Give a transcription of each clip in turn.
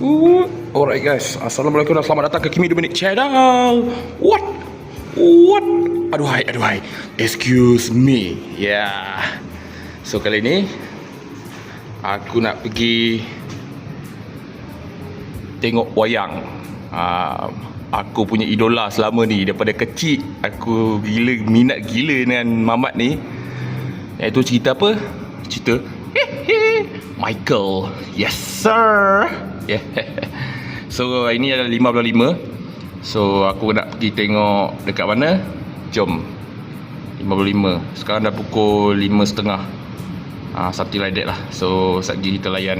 Alright guys, Assalamualaikum dan selamat datang ke Kimi Dominic Channel. What? Aduhai. Excuse me. Yeah. So kali ni aku nak pergi tengok wayang. Aku punya idola selama ni. Daripada kecil aku minat gila dengan Mamat ni. Iaitu cerita apa? Cerita Michael. Yes sir. Yeah. So ini adalah 5.5. So aku nak pergi tengok dekat mana? Jom 5.5. Sekarang dah pukul 5.30. Something like that lah. So sekejap lagi kita layan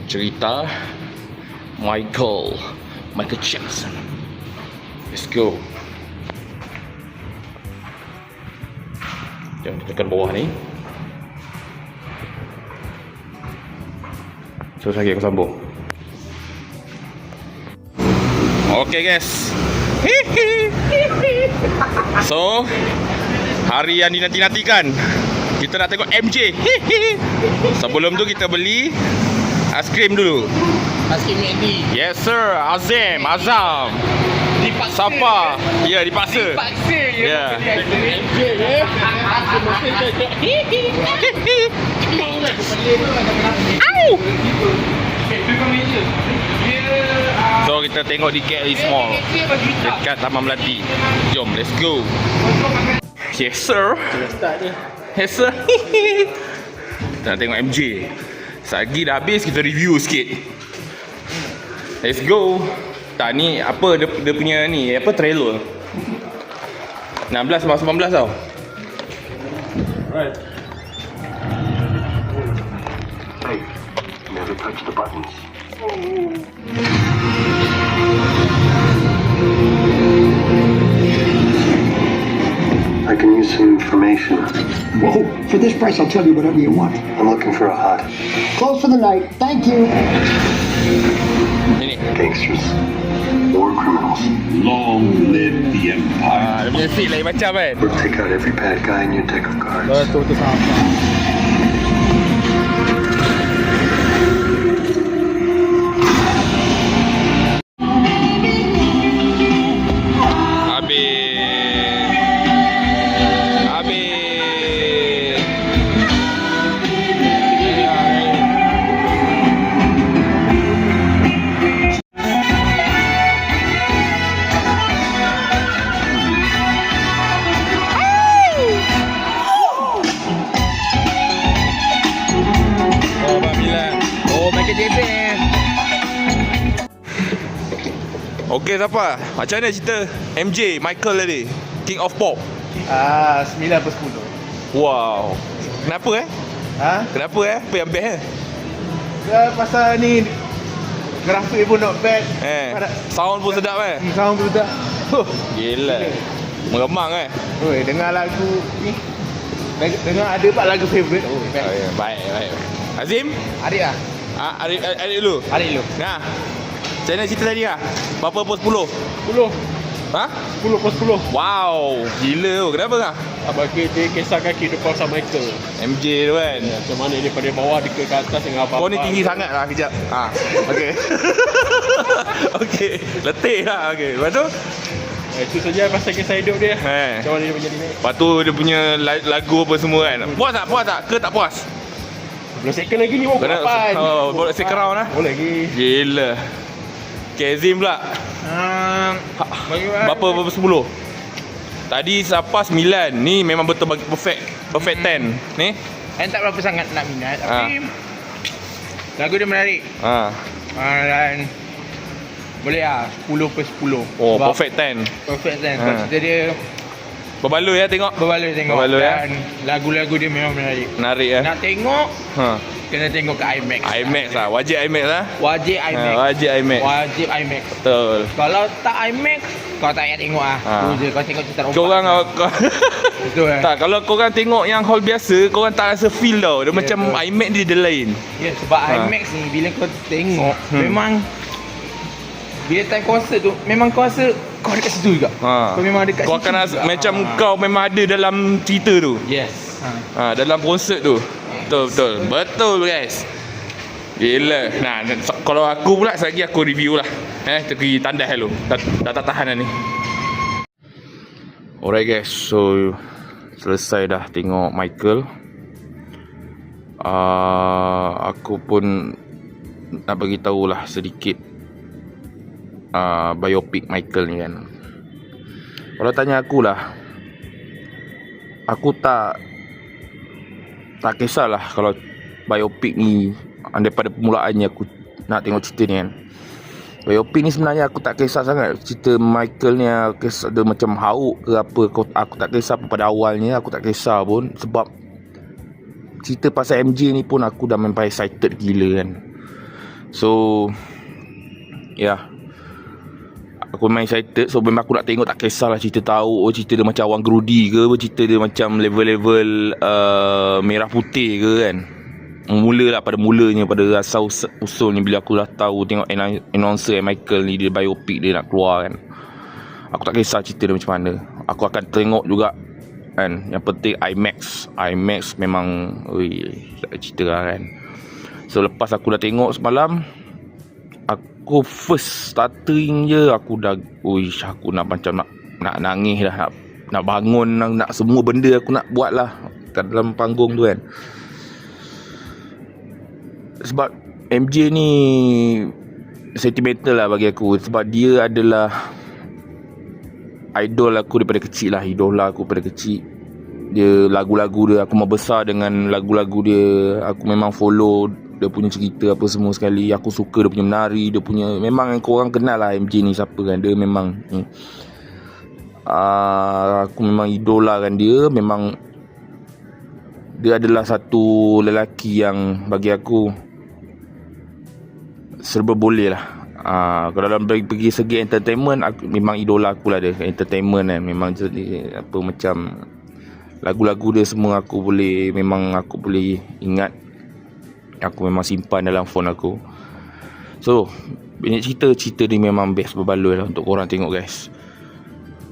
cerita Michael Jackson. Let's go. Jangan tekan bawah ni. Terus lagi aku sambung. Okay guys. So hari yang dinanti-nantikan, kita nak tengok MJ. Sebelum tu kita beli aiskrim dulu. Aiskrim Andy. Yes sir, Azam. Dipaksa. Siapa? Ya, dipaksa. Ya. Au. So kita tengok di KLE Mall dekat Taman Melati. Jom, let's go. Yes sir. Yes sir. Kita nak tengok MJ. Sagi dah habis, kita review sikit. Let's go. Tak, ni apa dia punya ni, apa trailer 16 19 tau. Right. Hey, never touch the buttons. I can use some information. Whoa, for this price, I'll tell you whatever you want. I'm looking for a hut. Close for the night. Thank you. Ini. Gangsters. War criminals. Long live the Empire. Dia punya seat lain macam kan. We'll take out every bad guy in your deck of cards. Betul tu sama. Okey siapa? Macam mana cerita MJ Michael tadi? King of Pop. 9/10. Wow. Kenapa Kenapa Apa yang best Ya, pasal ni grafik pun not bad. Sound pun sedap Sound pun sedap. Gila. Meremang Oi, dengar lagu ni. Dengar ada 4 lagu favorite. Oh, ya. Baik. Azim? Adik lah. Adik dulu. Nah. Macam mana cerita tadi lah? Berapa pos 10? 10. 10/10. Wow. Gila tu. Kenapa kah? Abang dia kisahkan kehidupan sama Michael. MJ tu kan. Macam mana daripada bawah dia ke atas dengan apa-apa. Kau ni tinggi sangat lah kejap. Okey. Okey. Letih lah. Okey. Lepas tu? Itu saja pasal kisah hidup dia. Macam mana dia menjadi ni. Lepas tu dia punya lagu apa semua kan. Puas tak? Ke tak puas? Belum second lagi ni. Boleh second round lah. Boleh lagi. Gila. Okay, Azim pula. Berapa 10? Tadi siapa 9. Ni memang betul bagi perfect 10. Ni Tak berapa sangat nak minat, tapi lagu dia menarik. Dan boleh lah 10/10. Oh, Sebab perfect 10. Perfect 10. Sebab cerita dia Berbaloi tengok. Berbaloi dan lagu-lagu dia memang menarik. Menarik Nak tengok kena tengok ke IMAX. IMAX lah. Wajib IMAX lah. Wajib IMAX. Wajib IMAX. Betul. Kalau tak IMAX, kau tak payah tengok lah. Tu je, kau tengok cerita rompak. Korang Betul kan? tak, kalau korang tengok yang hall biasa, korang tak rasa feel tau. Dia macam betul. IMAX dia lain. Ya, sebab IMAX ni bila kau tengok memang bila time konsert tu memang kau rasa kau dekat situ juga. Kau memang dekat situ. Kau akan rasa macam kau memang ada dalam cerita tu. Yes. Dalam konsert tu. Betul guys. Yelah. Nah, kalau aku pula selagi aku review lah. Pergi tandas dulu. Dah tak tahan dah ni. Alright guys, so selesai dah tengok Michael. Aku pun nak bagi tahulah sedikit biopic Michael ni kan. Kalau tanya akulah, aku tak kisahlah kalau biopic ni daripada permulaannya aku nak tengok cerita ni kan. Biopic ni sebenarnya aku tak kisah sangat. Cerita Michael ni kisah dia macam hauk ke apa, aku tak kisah pun pada awalnya. Aku tak kisah pun sebab cerita pasal MJ ni pun aku dah memang excited gila kan. So ya, aku memang excited. So memang aku nak tengok, tak kisahlah cerita tahu cerita dia macam Awang Gerudi ke, cerita dia macam level-level merah putih ke kan. Mulalah pada mulanya, pada asal usulnya bila aku dah tahu tengok announcer Michael ni dia biopic dia nak keluar kan. Aku tak kisah cerita dia macam mana, aku akan tengok juga kan. Yang penting IMAX memang tak cerita lah kan. So lepas aku dah tengok semalam, aku first starting je aku dah aku nak macam nak nangis dah, nak bangun, nak semua benda aku nak buat lah kat dalam panggung tu kan. Sebab MJ ni sentimental lah bagi aku. Sebab dia adalah idol aku daripada kecil lah. Idola aku daripada kecil. Dia lagu-lagu dia, aku membesar dengan lagu-lagu dia. Aku memang follow dia punya cerita apa semua sekali. Aku suka dia punya menari, dia punya, memang korang kenal lah MJ ni siapa kan. Dia memang aku memang idolakan dia. Memang dia adalah satu lelaki yang bagi aku serba boleh lah. Kalau dalam pergi segi entertainment, aku memang idola aku lah dia. Entertainment kan, memang jadi apa macam lagu-lagu dia semua aku boleh ingat. Aku memang simpan dalam phone aku. So banyak cerita ni memang best berbaloi lah untuk korang tengok guys.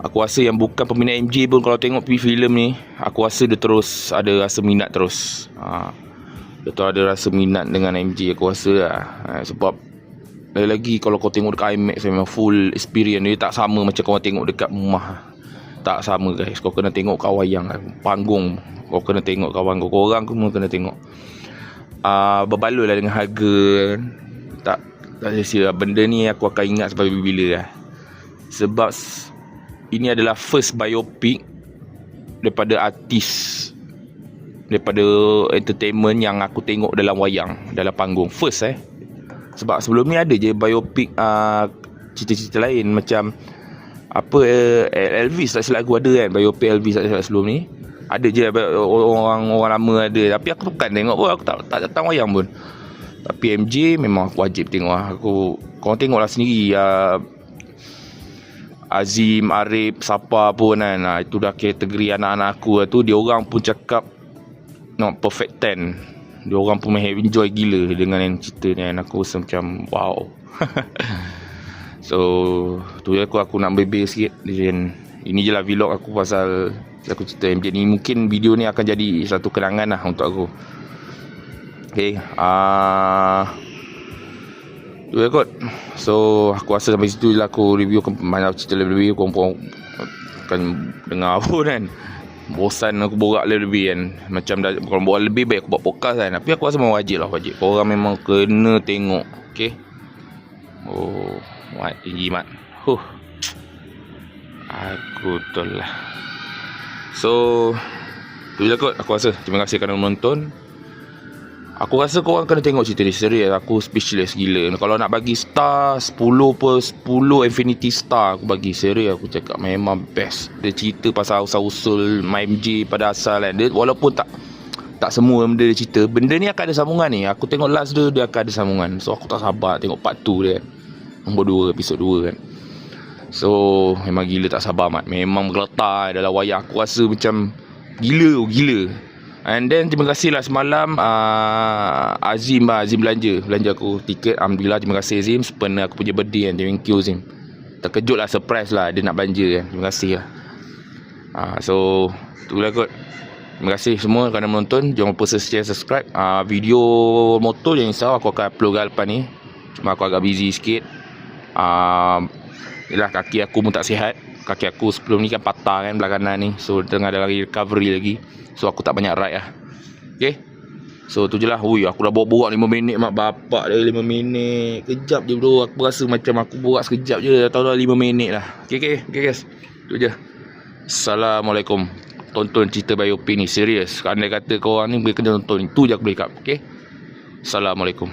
Aku rasa yang bukan peminat MJ pun kalau tengok filem ni, aku rasa dia terus ada rasa minat terus. Dia tu ada rasa minat dengan MJ, aku rasa lah. Sebab lagi kalau kau tengok dekat IMAX memang full experience. Dia tak sama macam kau tengok dekat rumah. Tak sama guys. Kau kena tengok kat wayang panggung. Kau kena tengok kawan kau. Korang semua kena tengok. Berbaloi lah dengan harga. Tak sia-sia. Benda ni aku akan ingat sampai bila lah. Sebab ini adalah first biopic daripada artis, daripada entertainment yang aku tengok dalam wayang, dalam panggung. First sebab sebelum ni ada je biopic cerita-cerita lain macam apa Elvis tak silap aku ada kan, biopic Elvis tak silap sebelum ni. Ada je orang lama ada, tapi aku bukan tengok pun, aku tak datang wayang pun. Tapi MJ memang aku wajib tengok lah. Korang tengoklah sendiri. Azim, Arif, siapa pun kan, itu dah kategori anak-anak aku tu. Dia orang pun cakap not perfect 10. Dia orang pun enjoy gila dengan yang cerita ni kan. Aku rasa macam wow. So tu je aku nak berbeza sikit. Dan ini je lah vlog aku pasal aku cerita MJ ni. Mungkin video ni akan jadi satu kenangan lah untuk aku. Okay, tu je kot. So aku rasa sampai situ je lah aku review banyak cerita lebih-lebih. Korang akan dengar pun kan. Bosan aku borak lebih kan. Macam dah, kalau borak lebih baik aku buat podcast kan. Tapi aku rasa memang wajib. Korang memang kena tengok. Okay. Tinggi mat. Aku betul lah. So tu je kot aku rasa. Terima kasih kerana menonton. Aku rasa korang kena tengok cerita ni. Serius, aku speechless gila. Kalau nak bagi star 10 infinity star aku bagi. Serius aku cakap memang best. Dia cerita pasal usul MJ pada asal kan. Dia walaupun tak semua benda dia cerita, benda ni akan ada sambungan ni. Aku tengok last dia akan ada sambungan. So aku tak sabar tengok part 2 dia kan. Nombor 2, episod 2 kan. So memang gila, tak sabar mat. Memang bergetar dalam wayang. Aku rasa macam gila. And then terima kasih lah semalam Azim belanja aku tiket. Alhamdulillah, terima kasih Azim. Sebenarnya aku punya birthday kan. Thank you Azim. Terkejut lah, surprise lah dia nak belanja kan. Terima kasih lah. So tu lah kot. Terima kasih semua kerana menonton. Jangan lupa share, subscribe. Video motor yang insya aku akan upload ke depan ni. Cuma aku agak busy sikit. Yelah, kaki aku pun tak sihat. Kaki aku sebelum ni kan patah kan, belah kanan ni. So tengah ada lagi recovery lagi. So aku tak banyak ride lah. Okay. So tu je lah. Ui, aku dah borak 5 minit mak bapak dah 5 minit. Kejap je bro. Aku rasa macam aku borak sekejap je. Tahu dah 5 minit lah. Okay guys. Tu je. Assalamualaikum. Tonton cerita biopic ni serius. Andai kata korang ni boleh kena tonton. Itu je aku boleh cakap. Okay. Assalamualaikum.